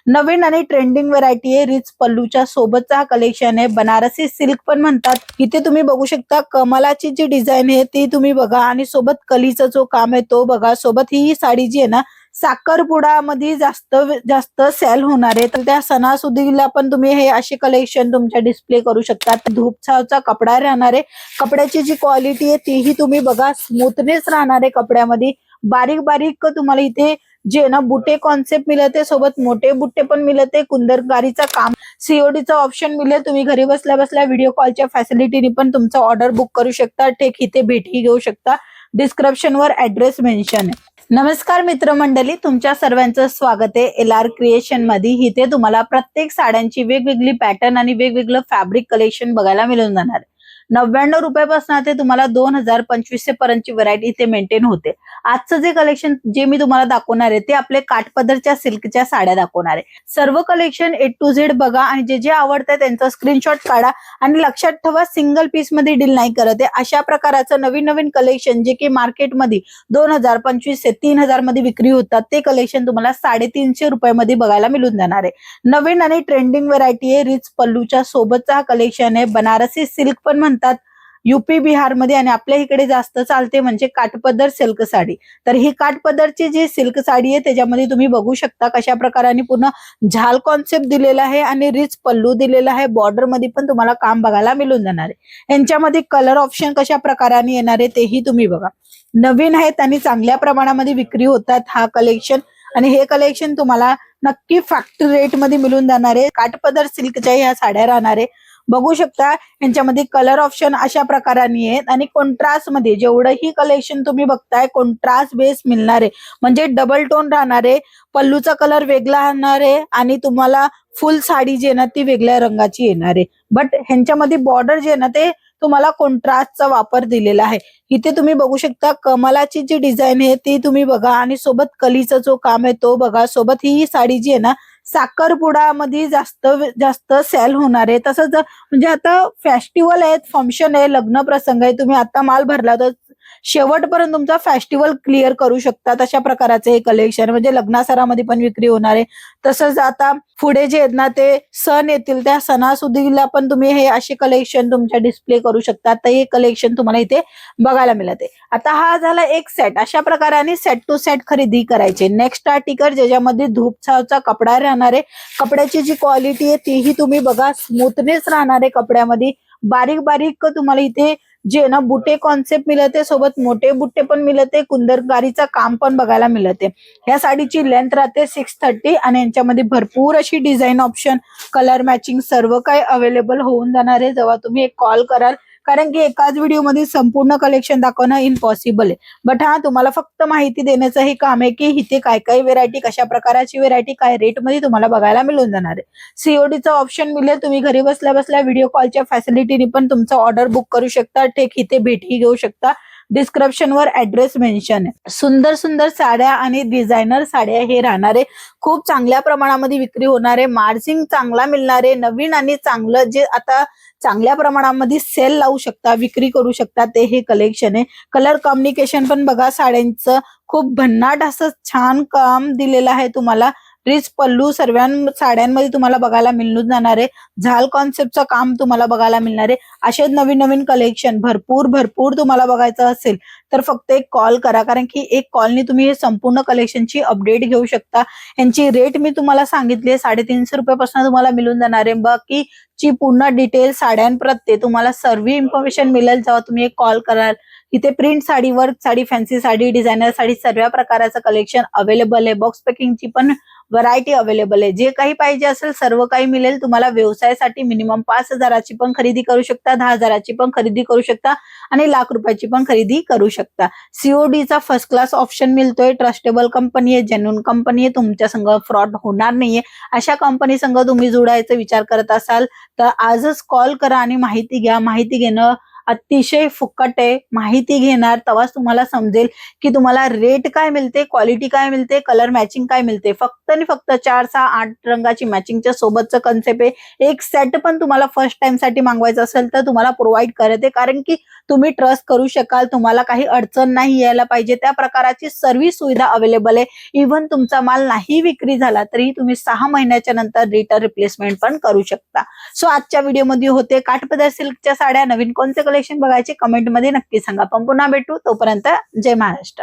नवीन आणि trending variety आहे. Rich पल्लूच्या सोबतचा हा कलेक्शन आहे. बनारसी सिल्क पण म्हणतात. इथे तुम्ही बघू शकता कमलाची जी डिझाईन आहे ती तुम्ही बघा आणि सोबत कलीचा जो काम आहे तो बघा. सोबत ही साडी जी आहे ना साखरपुडामध्ये जास्त जास्त सेल होणार आहे. तर त्या सणासुदीला पण तुम्ही हे असे कलेक्शन तुमच्या डिस्प्ले करू शकता. धूपछावचा कपडा राहणार आहे. कपड्याची जी क्वालिटी आहे तीही तुम्ही बघा. स्मूथनेस राहणार आहे कपड्यामध्ये. बारीक बारीक तुम्हाला इथे जे ना बुटे कॉन्सेप्ट मिळते, सोबत मोठे बुट्टे पण मिळते. कुंदरकारीचा काम, सीओडीचा ऑप्शन मिळेल. तुम्ही घरी बसल्या बसल्या व्हिडिओ कॉलच्या फॅसिलिटीने पण तुमचा ऑर्डर बुक करू शकता. टेक इथे भेटही घेऊ शकता. डिस्क्रिप्शन वर ऍड्रेस मेन्शन आहे. नमस्कार मित्रमंडळी, तुमच्या सर्वांचं स्वागत आहे LR क्रिएशन मध्ये. इथे तुम्हाला प्रत्येक साड्यांची वेगवेगळी पॅटर्न आणि वेगवेगळं फॅब्रिक कलेक्शन बघायला मिळून जाणार आहे. 99 रुपयापासून ते तुम्हाला 2025 पर्यंतची व्हरायटी इथे मेंटेन होते. आजचं जे कलेक्शन जे मी तुम्हाला दाखवणार आहे ते आपले काठपदरच्या सिल्कच्या साड्या दाखवणार आहे. सर्व कलेक्शन A to Z बघा आणि जे जे आवडतं त्यांचा स्क्रीनशॉट काढा आणि लक्षात ठेवा सिंगल पीस मध्ये डील नाही करत आहे. अशा प्रकारचं नवीन नवीन कलेक्शन जे की मार्केटमध्ये 2025 ते 3000 मध्ये विक्री होतात ते कलेक्शन तुम्हाला 350 रुपयामध्ये बघायला मिळून जाणार आहे. नवीन आणि ट्रेंडिंग व्हरायटी आहे. रिच पल्लूच्या सोबतचा हा कलेक्शन आहे. बनारसी सिल्क पण म्हणतात यूपी बिहार मध्ये आणि आपल्या इकडे जास्त चालते म्हणजे काठपदर सिल्क साडी. तर ही काठपदरची जी सिल्क साडी आहे त्याच्यामध्ये तुम्ही बघू शकता कशा प्रकाराने पूर्ण झाल कॉन्सेप्ट दिलेला आहे आणि रिच पल्लू दिलेला आहे. बॉर्डर मध्ये पण तुम्हाला काम बघायला मिळून जाणार आहे. यांच्यामध्ये कलर ऑप्शन कशा प्रकाराने येणार आहे तेही तुम्ही बघा. नवीन आहेत आणि चांगल्या प्रमाणामध्ये विक्री होतात हा कलेक्शन आणि हे कलेक्शन तुम्हाला नक्की फॅक्टरी रेट मध्ये मिळून जाणार आहे. काठपदर सिल्कच्या ह्या साड्या राहणार आहे. बघू शकता यांच्यामध्ये कलर ऑप्शन अशा प्रकाराने आहेत आणि कॉन्ट्रास्ट मध्ये जेवढंही कलेक्शन तुम्ही बघताय कॉन्ट्रास्ट बेस मिळणार आहे. म्हणजे डबल टोन राहणार आहे. पल्लूचा कलर वेगळा राहणार आहे आणि तुम्हाला फुल साडी जी आहे ना ती वेगळ्या रंगाची येणार आहे. बट ह्यांच्यामध्ये बॉर्डर जे आहे ना ते तुम्हाला कॉन्ट्रास्टचा वापर दिलेला आहे. इथे तुम्ही बघू शकता कमलाची जी डिझाईन आहे ती तुम्ही बघा आणि सोबत कलीचा जो काम आहे तो बघा. सोबत ही साडी जी आहे ना साखरपुडामध्ये जास्त जास्त सेल होणार आहे. तसंच म्हणजे आता फेस्टिवल आहेत, फंक्शन आहे, लग्न प्रसंग आहे. तुम्ही आता माल भरला तर शेवटपर्यंत तुमचा फेस्टिवल क्लिअर करू शकता. अशा प्रकारचे हे कलेक्शन म्हणजे लग्नासरामध्ये पण विक्री होणार आहे. तसंच आता पुढे जे आहेत ना ते सण येतील त्या सणासुदीला पण तुम्ही हे असे कलेक्शन तुमच्या डिस्प्ले करू शकता. तर हे कलेक्शन तुम्हाला इथे बघायला मिळते. आता हा झाला एक सेट. अशा प्रकाराने सेट टू सेट खरेदी करायचे. नेक्स्ट आर्टिकल ज्याच्यामध्ये धूपछावचा कपडा राहणार आहे. कपड्याची जी क्वालिटी आहे तीही तुम्ही बघा. स्मूथनेस राहणार आहे कपड्यामध्ये. बारीक बारीक तुम्हाला इथे जे ना बुटे कॉन्सेप्ट मिळते, सोबत मोठे बुट्टे पण मिळते. कुंदरकारीचा काम पण बघायला मिळते. या साडीची लेंथ राहते 630 आणि यांच्यामध्ये भरपूर अशी डिझाईन ऑप्शन, कलर मॅचिंग सर्व काही अवेलेबल होऊन जाणार आहे जेव्हा तुम्ही एक कॉल कराल. कारण की एकाच व्हिडिओमध्ये संपूर्ण कलेक्शन दाखवणं इम्पॉसिबल आहे. बट हा तुम्हाला फक्त माहिती देण्याचं हे काम आहे की इथे काय काय व्हेरायटी, कशा प्रकारची व्हेरायटी, काय रेट मध्ये तुम्हाला बघायला मिळून जाणार आहे. सीओडीचा ऑप्शन मिळेल. तुम्ही घरी बसल्या बसल्या व्हिडिओ कॉलच्या फॅसिलिटीने पण तुमचा ऑर्डर बुक करू शकता. टेक इथे भेटही घेऊ शकता. डिस्क्रिप्शन वर ऍड्रेस मेन्शन आहे. सुंदर सुंदर साड्या आणि डिझायनर साड्या हे राहणार आहे. खूप चांगल्या प्रमाणामध्ये विक्री होणार आहे. मार्जिन चांगला मिळणार आहे. नवीन आणि चांगलं जे आता चांगल्या प्रमाणामध्ये सेल लावू शकता, विक्री करू शकता ते हे कलेक्शन आहे. कलर कॉम्युनिकेशन पण बघा. साड्यांचं खूप भन्नाट असं छान काम दिलेलं आहे तुम्हाला. रिच पल्लू सर्व साड्यांमध्ये तुम्हाला बघायला मिळून जाणार आहे. झाल कॉन्सेप्टचं काम तुम्हाला बघायला मिळणार आहे. असे नवीन नवीन कलेक्शन भरपूर तुम्हाला बघायचं असेल तर फक्त एक कॉल करा. कारण की एक कॉलनी तुम्ही हे संपूर्ण कलेक्शनची अपडेट घेऊ शकता. यांची रेट मी तुम्हाला सांगितली 350 रुपयापासून तुम्हाला मिळून जाणार आहे. बाकीची पूर्ण डिटेल साड्यांप्रत्ये तुम्हाला सर्व इन्फॉर्मेशन मिळेल जेव्हा तुम्ही एक कॉल कराल. इथे print sari, work sari, fancy sari, designer sari सर्व प्रकारचं कलेक्शन अवेलेबल आहे. बॉक्स पॅकिंगची पण व्हरायटी अवेलेबल आहे. जे काही पाहिजे असेल सर्व काही मिळेल तुम्हाला. व्यवसायासाठी मिनिमम 5000ची पण खरेदी करू शकता, 10,000ची पण खरेदी करू शकता आणि लाख रुपयाची पण खरेदी करू शकता. सीओडीचा फर्स्ट क्लास ऑप्शन मिळतोय. ट्रस्टेबल कंपनी आहे, जेन्युइन कंपनी आहे. तुमच्या संग फ्रॉड होणार नाहीये. अशा कंपनी संग तुम्ही जोडायचा विचार करत असाल तर आजच कॉल करा आणि माहिती घ्या. माहिती घेणं अतिशय फुकट आहे. माहिती घेणार तेव्हाच तुम्हाला समजेल की तुम्हाला रेट काय मिळते, क्वालिटी काय मिळते, कलर मॅचिंग काय मिळते. फक्त आणि फक्त 4, 6, 8 रंगाची मॅचिंगच्या सोबतचं कन्सेप्ट आहे. एक सेट पण तुम्हाला फर्स्ट टाइम साठी मागवायचं असेल तर तुम्हाला प्रोव्हाइड करते, कारण की तुम्ही ट्रस्ट करू शकाल. तुम्हाला काही अडचण नाही यायला पाहिजे त्या प्रकारची सर्व सुविधा अवेलेबल आहे. इव्हन तुमचा माल नाही विक्री झाला तरी तुम्ही 6 महिन्याच्या नंतर रिटर्न रिप्लेसमेंट पण करू शकता. सो आजच्या व्हिडिओमध्ये होते काठपदर सिल्कच्या साड्या. नवीन कोणते कलेक्शन बघायचे कमेंटमध्ये नक्की सांगा. पण पुन्हा भेटू, तोपर्यंत जय महाराष्ट्र.